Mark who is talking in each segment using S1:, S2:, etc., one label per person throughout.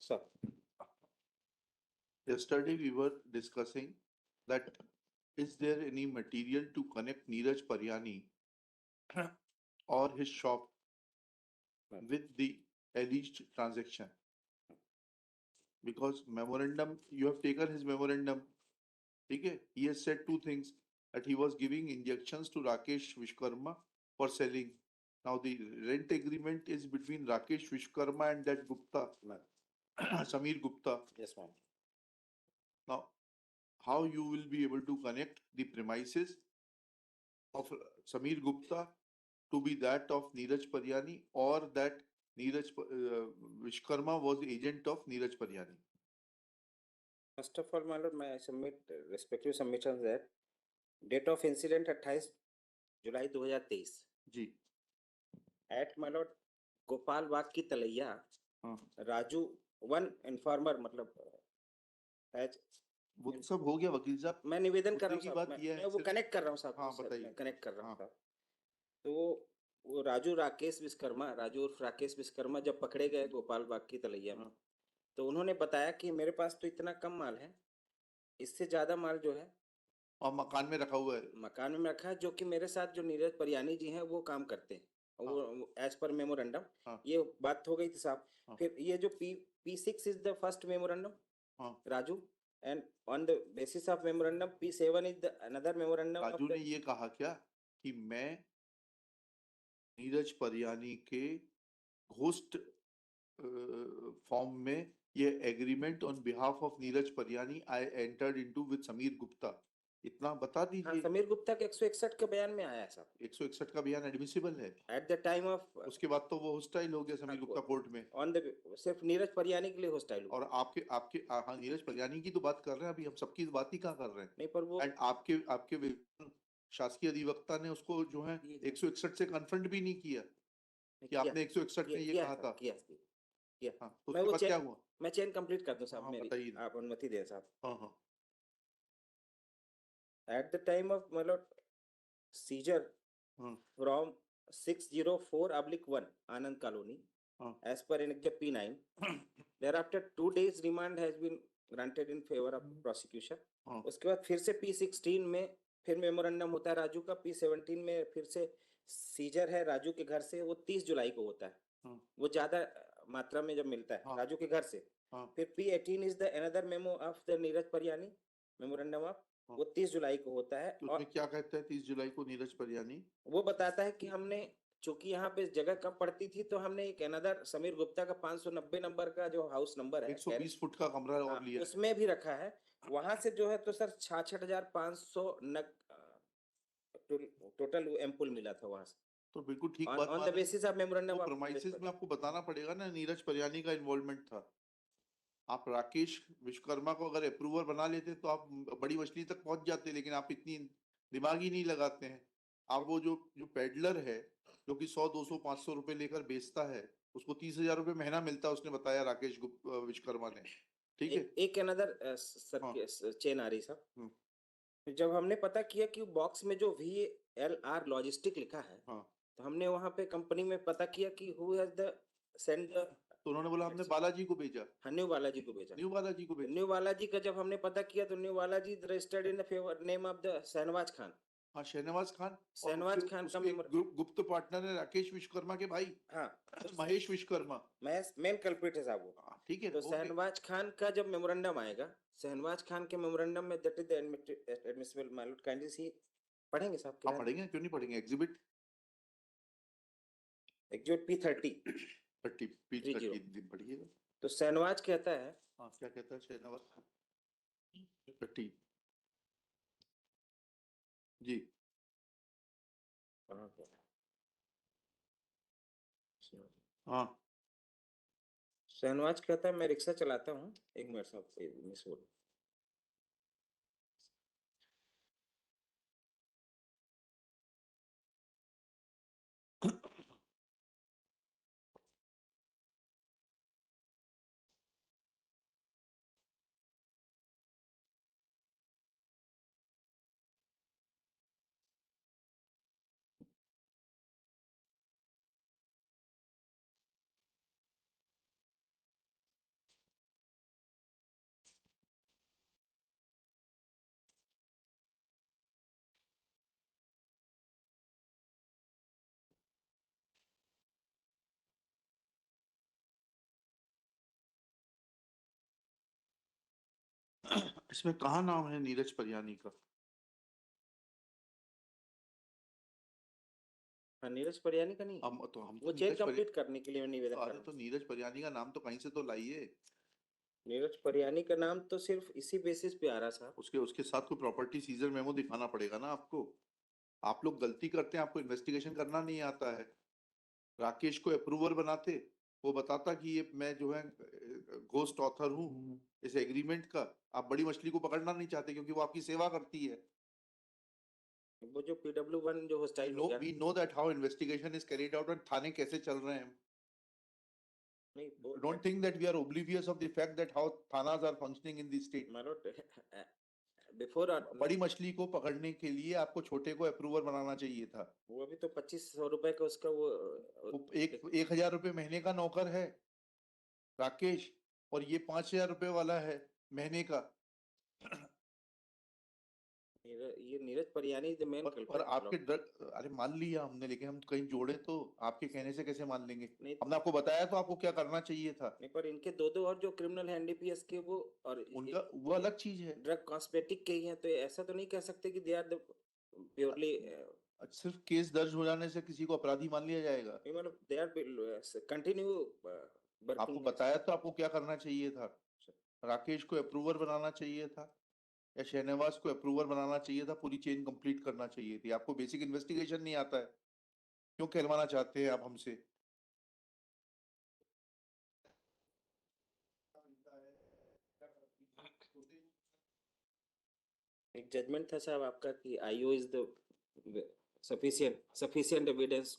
S1: Sir,
S2: Yesterday we were discussing that is there any material to connect Neeraj Paryani or his shop with the alleged transaction? Because memorandum, you have taken his memorandum. Okay? He has said two things, that he was giving injections to Rakesh Vishwakarma for selling. Now the rent agreement is between Rakesh Vishwakarma and that Gupta,
S1: ma'am.
S2: Samir Gupta.
S1: Yes, ma'am.
S2: Now, how you will be able to connect the premises of Samir Gupta to be that of Neeraj Paryani, or that Vishwakarma was the agent of Neeraj Paryani?
S1: First of all, my lord, may I submit respective submissions that date of incident 28 July 2023
S2: जी
S1: at my lord Gopal Bagh की तलैया
S2: हाँ
S1: Raju one informer मतलब as
S2: वो तो सब हो गया वकील साहब।
S1: मैं निवेदन कर रहा
S2: मुद्दे
S1: हूँ
S2: की
S1: साहब,
S2: बात यह है
S1: मैं वो
S2: सिर्फ-
S1: कनेक्ट कर रहा हूँ साहब।
S2: हाँ,
S1: सर,
S2: बताइए।
S1: मैं कनेक्ट कर रहा हूँ
S2: हाँ।
S1: साहब। तो वो राजू राकेश विश्वकर्मा, राजू उर्फ राकेश विश्वकर्मा जब पकड़े गए गोपाल बाग की तलैया में, तो उन्होंने बताया कि मेरे पास तो इतना कम माल है, इससे ज्यादा माल जो है
S2: और मकान में रखा हुआ है।
S1: मकान में रखा है, जो कि मेरे साथ जो नीरज परियानी जी हैं वो काम करते हैं, वो एज पर मेमोरेंडम।
S2: हाँ।
S1: ये बात हो गई थी साहब।
S2: हाँ।
S1: फिर ये जो P6 is the first memorandum
S2: हाँ।
S1: Raju, and on the basis of memorandum P7 is the another memorandum.
S2: Raju ने ये कहा क्या कि मैं नीरज परियानी के घोस्ट फॉर्म में ये agreement on behalf of Neeraj Pariyani I entered into with Sameer Gupta, इतना बता
S1: हाँ,
S2: दीजिए।
S1: समीर गुप्ता के 161 के बयान में आया है साहब।
S2: 161 का बयान एडमिसिबल है।
S1: एट द टाइम ऑफ
S2: उसके बाद तो वो हॉस्टाइल हो गया समीर गुप्ता कोर्ट में।
S1: ऑन द सिर्फ नीरज परियानी के लिए हॉस्टाइल हुआ।
S2: और आपके आपके हाँ, नीरज परियानी की तो बात कर रहे हैं, अभी हम सबकी बात ही कहाँ कर रहे हैं।
S1: नहीं, पर वो
S2: एंड आपके आपके शासकीय अधिवक्ता ने उसको जो है 161 से कन्फ्रंट भी नहीं किया कि आपने 161 में ये कहा था।
S1: किया।
S2: हाँ, तो
S1: मैं
S2: उसके
S1: वो
S2: बाद क्या हुआ?
S1: मैं चेन कंप्लीट कर दूं साहब,
S2: हाँ,
S1: मेरी
S2: बताइए।
S1: आप अनुमति दें साहब।
S2: हाँ हाँ
S1: एट द टाइम ऑफ मतलब सीजर
S2: हाँ
S1: फ्रॉम 604/1 आनंद कॉलोनी
S2: हाँ
S1: as per Annexure P9, thereafter 2 days remand has been granted in favor of prosecution।
S2: हाँ
S1: उसके बाद फिर से P16 में फिर मेमोरेंडम होता है राजू का। P17 में फिर से सीजर है राजू के घर से, वो 30 जुलाई को होता है।
S2: हाँ
S1: वो ज्यादा मात्रा में जब मिलता है
S2: हाँ।
S1: राजू के घर से।
S2: हाँ
S1: फिर P18 is the another memo of the Neeraj Pariyani memorandum of,
S2: हाँ।
S1: वो 30 जुलाई को होता है।
S2: तो उसमें क्या कहता है 30 जुलाई को नीरज परियानी?
S1: वो बताता है कि हमने चूंकि यहाँ पे जगह कम पड़ती थी, तो हमने एक अनदर समीर गुप्ता का 590 नंबर का जो हाउस नंबर है
S2: 120 फुट का कमरा और
S1: हाँ,
S2: लिया।
S1: उसमें भी रखा है। वहां से जो है तो सर 66,500 नग टोटल एम्पुल मिला था वहां से।
S2: तो बिल्कुल ठीक बात
S1: ऑन
S2: मान
S1: द
S2: रहे हैं।
S1: बेसिस ऑफ मेमोरेंडम
S2: तो
S1: ऑफ
S2: प्रमाइसेस में आपको बताना पड़ेगा ना नीरज परियानी का इन्वॉल्वमेंट था। आप राकेश विश्वकर्मा को अगर अप्रूवर बना लेते तो आप बड़ी मछली तक पहुंच जाते, लेकिन आप इतनी दिमाग ही नहीं लगाते हैं। आप वो जो जो पेडलर है जो कि 100 200 500 रुपए लेकर बेचता है, उसको 30,000 रुपए महीना मिलता है, उसने बताया राकेश विश्वकर्मा ने। ठीक है।
S1: एक अनदर सर
S2: हाँ।
S1: चेन आ रही साहब। जब हमने पता किया कि बॉक्स में जो VLR लॉजिस्टिक लिखा है,
S2: हाँ।
S1: तो हमने वहां पे कंपनी में पता किया कि हु हैज द सेंड।
S2: तो उन्होंने बोला हमने बालाजी को भेजा।
S1: हाँ, न्यू बालाजी को भेजा।
S2: न्यू बालाजी को भेजा।
S1: न्यू बालाजी का जब हमने पता किया तो new Balaji registered in the favour name of the Shahnawaz Khan.
S2: हाँ, शहनवाज खान।
S1: शहनवाज खान का
S2: गुप्त पार्टनर है राकेश विश्वकर्मा के भाई।
S1: हाँ,
S2: महेश विश्वकर्मा।
S1: मेन कल्प्रिट है साहब वो।
S2: ठीक है।
S1: तो शहनवाज खान का जब मेमोरेंडम आएगा, शहनवाज खान के मेमोरेंडम में that is the admissible my Lord, kindly सी पढ़ेंगे साहब?
S2: आप पढ़ेंगे? क्यों नहीं पढ़ेंगे? एग्जिबिट
S1: P30
S2: 30 पढ़िएगा।
S1: तो शहनवाज कहता है,
S2: हाँ, क्या कहता है शहनवाज? 30 जी। हाँ।
S1: शहनवाज कहता है मैं रिक्शा चलाता हूँ, एक मिनट साहब मिस हो
S2: इसमें कहाँ नाम है नीरज परियानी का?
S1: हाँ, नीरज परियानी का नहीं,
S2: हम तो
S1: वो चेन
S2: नीरज
S1: कंप्लीट करने के लिए मैं निवेदन कर
S2: अरे
S1: रहा हूँ।
S2: तो नीरज परियानी का नाम तो कहीं से तो लाइए।
S1: नीरज परियानी का नाम तो सिर्फ इसी बेसिस पे आ रहा साहब।
S2: उसके उसके साथ कोई प्रॉपर्टी सीजर मेमो दिखाना पड़ेगा ना आपको। आप लोग गलती करते हैं, आपको इन्वेस्टिगेशन करना नहीं आता है। राकेश को अप्रूवर बनाते, वो बताता कि ये मैं जो है घोस्ट ऑथर हूँ इस एग्रीमेंट का। आप बड़ी मछली को पकड़ना नहीं चाहते क्योंकि वो आपकी सेवा करती है।
S1: वो जो PW1 जो हॉस्टाइल हो गया
S2: we know that how investigation is carried out and थाने कैसे चल रहे हैं।
S1: नहीं, वो
S2: don't think that we are oblivious of the fact that how thanas are functioning in the state.
S1: मारोट बिफोर
S2: बड़ी मछली को पकड़ने के लिए आपको छोटे को अप्रूवर बनाना चाहिए था।
S1: वो अभी तो 2500 रुपए का उसका वो
S2: वो 1,000 रुपए महीने का नौकर है राकेश, और ये 5,000 रुपए वाला है महीने का।
S1: ये नीरज परियानी द मेन
S2: और
S1: कल्प्रिट।
S2: आपके अरे मान लिया हमने, लेकिन हम कहीं जोड़े तो आपके कहने से कैसे मान लेंगे?
S1: नहीं,
S2: हमने आपको बताया तो आपको क्या करना चाहिए था।
S1: नहीं, पर इनके दो और जो क्रिमिनल है NDPS के वो और
S2: उनका वो अलग चीज है।
S1: ड्रग कॉस्मेटिक के ही हैं, तो ऐसा तो नहीं कह सकते कि दे आर द प्योरली,
S2: सिर्फ केस दर्ज हो जाने से किसी को अपराधी मान लिया जाएगा?
S1: मतलब दे आर कंटिन्यू
S2: आपको
S1: वर्किंग।
S2: बताया तो आपको क्या करना चाहिए था। राकेश को अप्रूवर बनाना चाहिए था या शहनवाज को अप्रूवर बनाना चाहिए था, पूरी चेन कंप्लीट करना चाहिए थी। आपको बेसिक इन्वेस्टिगेशन नहीं आता है, क्यों कहलवाना चाहते हैं आप हमसे?
S1: एक जजमेंट था साहब आपका कि IO is the sufficient evidence.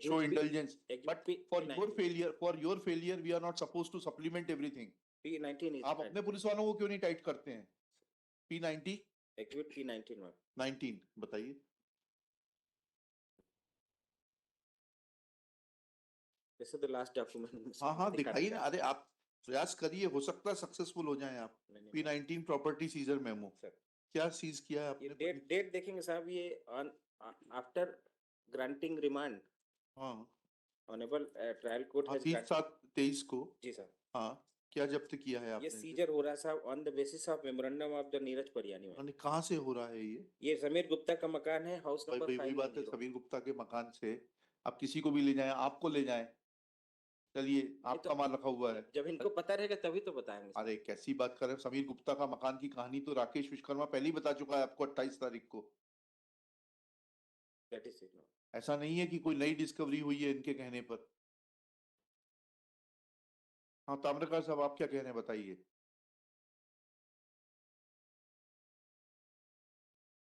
S2: Show intelligence, but for your
S1: P19
S2: failure we are not supposed to supplement everything.
S1: is
S2: आप अपने पुलिस वालों को क्यों नहीं टाइट करते हैं? P90
S1: एक्टिविट P19 में
S2: 19 बताइए।
S1: This is the last document.
S2: हाँ हाँ दिखाइए ना। अरे आप प्रयास करिए, हो सकता है सक्सेसफुल हो जाएं आप। P19 प्रॉपर्टी सीजर मेमो क्या सीज किया है आपने?
S1: डेट देखेंगे साहब, ये ऑन आफ्टर ग्रांटिंग रिमांड।
S2: हाँ
S1: ऑनेबल ट्रायल कोर्ट हैज
S2: 30/7/23 को।
S1: जी सर।
S2: हाँ, क्या जब्त किया है
S1: ये
S2: आपने?
S1: सीजर हो रहा है साहब on the basis of memorandum of the Neeraj Pariyani में।
S2: कहाँ से हो रहा है
S1: ये समीर गुप्ता का मकान है, हाउस नंबर
S2: वही बात है,
S1: 590।
S2: समीर गुप्ता के मकान से आप किसी को भी ले जाएं, आपको ले जाएं, चलिए आपका माल रखा हुआ है।
S1: जब इनको पता रहेगा तभी तो बताएंगे।
S2: अरे कैसी बात कर रहे हैं? समीर गुप्ता का मकान की कहानी तो राकेश विश्वकर्मा पहले ही बता चुका है आपको 28 तारीख को।
S1: That is it.
S2: ऐसा नहीं है कि कोई नई डिस्कवरी हुई है इनके कहने पर। हाँ ताम्रकार साहब, आप क्या कह रहे हैं बताइए।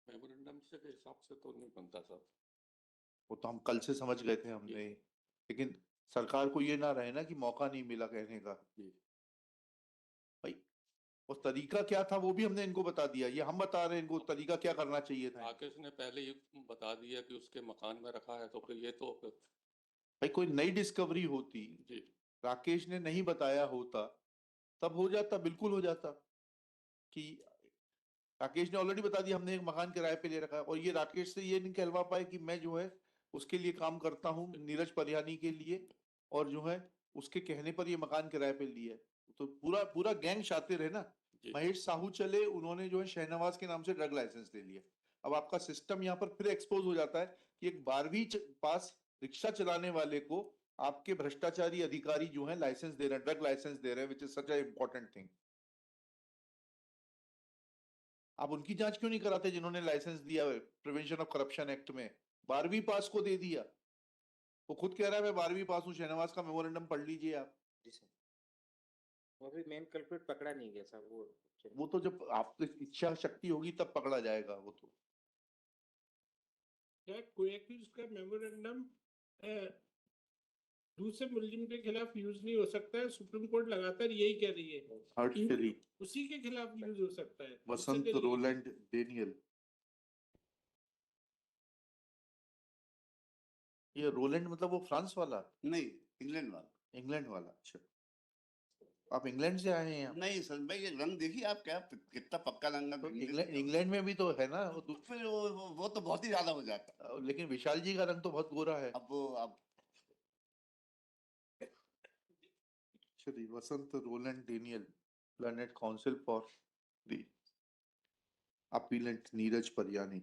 S3: मेमोरेंडम से के हिसाब से तो नहीं बनता साहब।
S2: वो तो हम कल से समझ गए थे हमने, लेकिन सरकार को ये ना रहे ना कि मौका नहीं मिला कहने का। भाई वो तरीका क्या था वो भी हमने इनको बता दिया, ये हम बता रहे हैं इनको तरीका क्या करना चाहिए था।
S3: राकेश ने पहले ही बता दिया कि उसके मकान में रखा है, तो फिर ये तो
S2: भाई कोई नई डिस्कवरी होती,
S3: जी
S2: राकेश ने नहीं बताया होता, तब हो जाता, बिल्कुल हो जाता कि राकेश ने ऑलरेडी बता दिया हमने एक मकान किराए पे ले रखा है, और ये राकेश से ये नहीं कहलवा पाए कि मैं जो है उसके लिए काम करता हूँ नीरज परियानी के लिए, और जो है उसके कहने पर ये मकान किराए पे लिया है। तो पूरा पूरा गैंग शातिर है ना। महेश साहू चले, उन्होंने जो है शहनवाज के नाम से ड्रग लाइसेंस ले लिया। अब आपका सिस्टम यहाँ पर फिर एक्सपोज हो जाता है कि एक 12वीं पास रिक्शा चलाने वाले को आपके भ्रष्टाचारी अधिकारी जो है लाइसेंस दे रहे हैं, ड्रग लाइसेंस दे रहे हैं, which is such A important thing. आप उनकी जांच क्यों नहीं कराते जिन्होंने लाइसेंस दिया प्रिवेंशन ऑफ करप्शन एक्ट में? 12वीं पास को दे दिया। वो खुद कह रहा है मैं 12वीं पास हूँ, शहनवाज का मेमोरेंडम पढ़ लीजिए आप।
S1: जी सर। वो भी मेन कल्प्रिट पकड़ा नहीं गया साहब।
S2: वो तो जब आपकी इच्छा शक्ति होगी तब पकड़ा जाएगा वो तो।
S4: क्या कोई एक्यूज का मेमोरेंडम दूसरे मुलजिम के खिलाफ यूज नहीं हो सकता है? सुप्रीम कोर्ट लगातार यही कह रही है।
S2: हर्टली
S4: उसी के खिलाफ यूज हो सकता है।
S2: वसंत रोलैंड डेनियल। ये रोलैंड मतलब वो फ्रांस वाला?
S5: नहीं, इंग्लैंड वाला।
S2: इंग्लैंड वाला, अच्छा। आप इंग्लैंड से आए हैं?
S5: नहीं सर भाई, ये रंग देखिए आप, क्या कितना पक्का रंग है।
S2: तो इंग्लैंड में भी तो है ना वो
S5: फिर वो तो बहुत ही ज्यादा हो जाता।
S2: लेकिन विशाल जी का रंग तो बहुत गोरा है।
S5: अब
S2: Shri Vasant Roland Daniel, Planet Council for the Appellant Neeraj Paryani,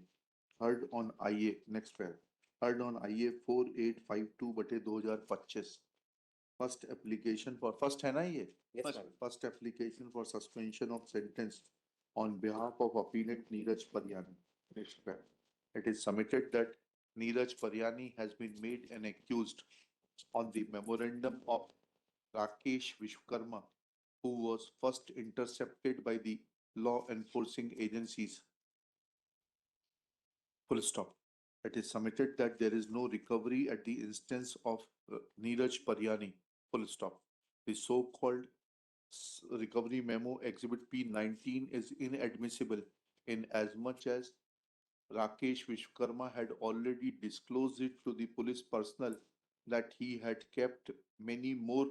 S2: heard on IA, next pair, heard on IA 4852/2025. First application for, first है ना ये?
S1: Yes,
S5: First.
S1: ma'am.
S2: First application for suspension of sentence on behalf of appellant Neeraj Paryani. Next pair. It is submitted that Neeraj Paryani has been made an accused on the memorandum of Rakesh Vishwakarma, who was first intercepted by the law enforcing agencies. Full stop. It is submitted that there is no recovery at the instance of Neeraj Paryani. Full stop. The so-called recovery memo Exhibit P19 is inadmissible in as much as Rakesh Vishwakarma had already disclosed it to the police personnel that he had kept many more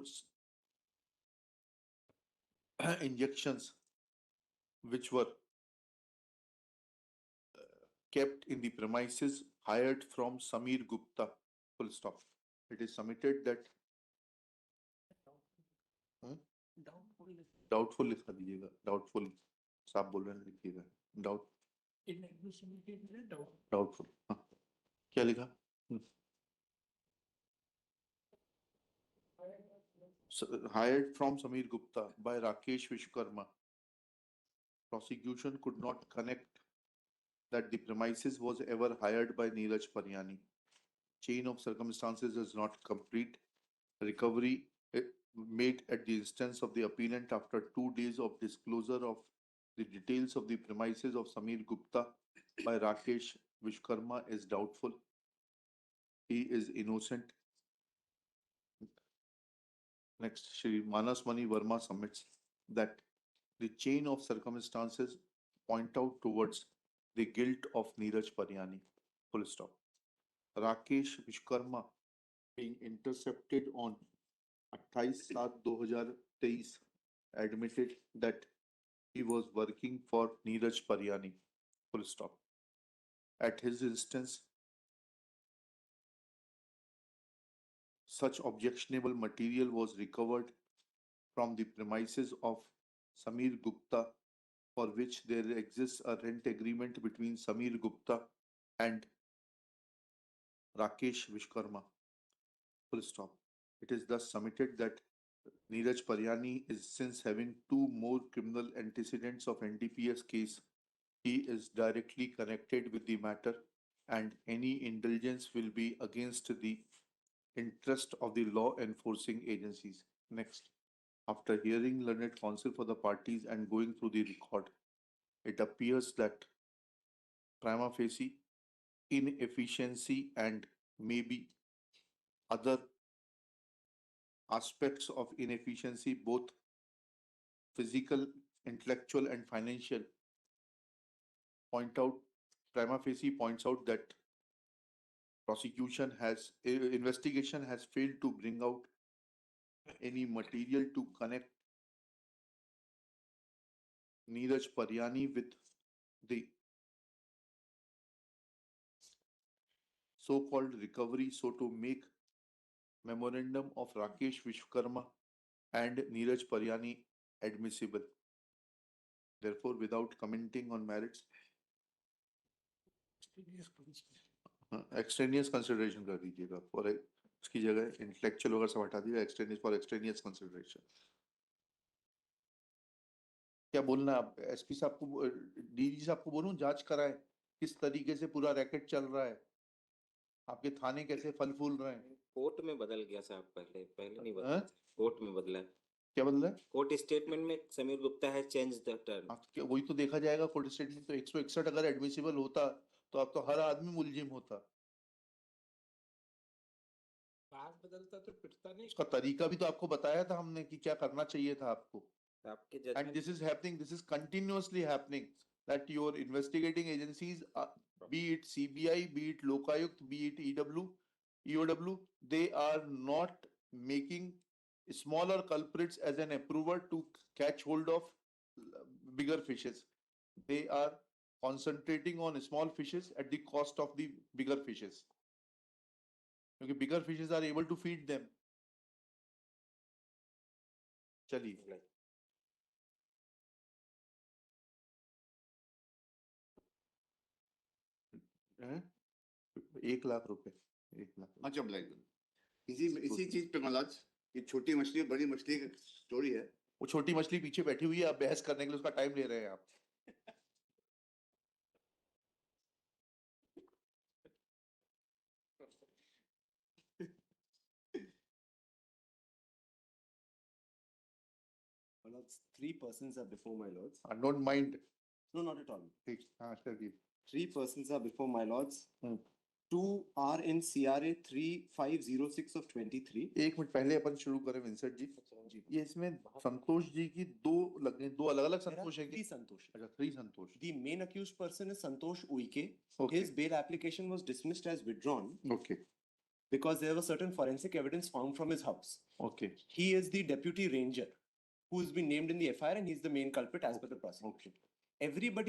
S2: injections which were kept in the premises hired from Samir Gupta. Full stop. It is submitted that doubtful लिखा दीजिएगा, doubtful साहब बोल रहे हैं लिखिएगा, doubtful हाँ क्या लिखा? Hired from Samir Gupta by Rakesh Vishwakarma. Prosecution could not connect that the premises was ever hired by Neeraj Paryani. Chain of circumstances is not complete. Recovery made at the instance of the appellant after 2 days of disclosure of the details of the premises of Samir Gupta by Rakesh Vishwakarma is doubtful. He is innocent. Next, Shri Manas Mani Verma submits that the chain of circumstances point out towards the guilt of Neeraj Paryani. Full stop. Rakesh Vishwakarma being intercepted on 28/7/2023 admitted that he was working for Neeraj Paryani. Full stop. At his instance, such objectionable material was recovered from the premises of Samir Gupta, for which there exists a rent agreement between Samir Gupta and Rakesh Vishwakarma. Full stop. It is thus submitted that Neeraj Paryani is, since having 2 more criminal antecedents of NDPS case, he is directly connected with the matter, and any indulgence will be against the interest of the law enforcing agencies. Next, after hearing learned counsel for the parties and going through the record, it appears that prima facie inefficiency and maybe other aspects of inefficiency, both physical, intellectual, and financial, prima facie points out that investigation has failed to bring out any material to connect Neeraj Paryani with the so-called recovery, so to make memorandum of Rakesh Vishwakarma and Neeraj Paryani admissible. Therefore, without commenting on merits, extraneous consideration कर दीजिएगा for उसकी जगह intellectual वगैरह सब हटा दीजिएगा, extraneous for extraneous consideration. क्या बोलना आप एसपी साहब को, डीजी साहब को बोलूं जांच कराएं किस तरीके से पूरा रैकेट चल रहा है, आपके थाने कैसे फल फूल रहे हैं?
S1: कोर्ट में बदल गया साहब, पहले नहीं
S2: हाँ?
S1: बदला, कोर्ट में बदला है।
S2: क्या बदला है?
S1: कोर्ट स्टेटमेंट में समीर गुप्ता है चेंज द टर्म।
S2: वही तो देखा जाएगा कोर्ट स्टेटमेंट। तो 161 अगर एडमिसिबल होता तो अब तो हर आदमी मुलजिम होता।
S4: बात बदलता तो पिटता नहीं।
S2: उसका तरीका भी तो आपको बताया था हमने कि क्या करना चाहिए था आपको।
S1: आपके
S2: And
S1: judgement
S2: this is happening, this is continuously happening, that your investigating agencies, be it CBI, be it Lokayukt, be it EOW, they are not making smaller culprits as an approver to catch hold of bigger fishes. They are concentrating on small fishes at the cost of the bigger fishes. क्योंकि bigger fishes are able to feed them. चलिए. हैं? 1 लाख रुपए. 1 लाख.
S5: अच्छा black इसी चीज पे मनोज ये छोटी मछली और बड़ी मछली की स्टोरी है।
S2: वो छोटी मछली पीछे बैठी हुई है, आप बहस करने के लिए उसका टाइम ले रहे हैं आप.
S6: My lords, 3 persons are before my lords.
S2: I don't mind.
S6: No, not at all.
S2: ठीक. हाँ, चलिए.
S6: 3 persons are before my lords.
S2: Hmm.
S6: 2 are in CRA 3506 of 23.
S2: एक मिनट पहले अपन शुरू करें विंसेंट जी. ये इसमें संतोष जी की दो अलग-अलग
S6: There are
S2: संतोष है
S6: 3
S2: कि
S6: Santosh.
S2: अच्छा 3 संतोष.
S6: The main accused person is Santosh Uike.
S2: Okay.
S6: His bail application was dismissed as withdrawn
S2: Okay.
S6: because there was certain forensic evidence found from his house.
S2: Okay.
S6: He is the deputy ranger who has been named in the FIR and he's the main culprit as per the prosecution. Everybody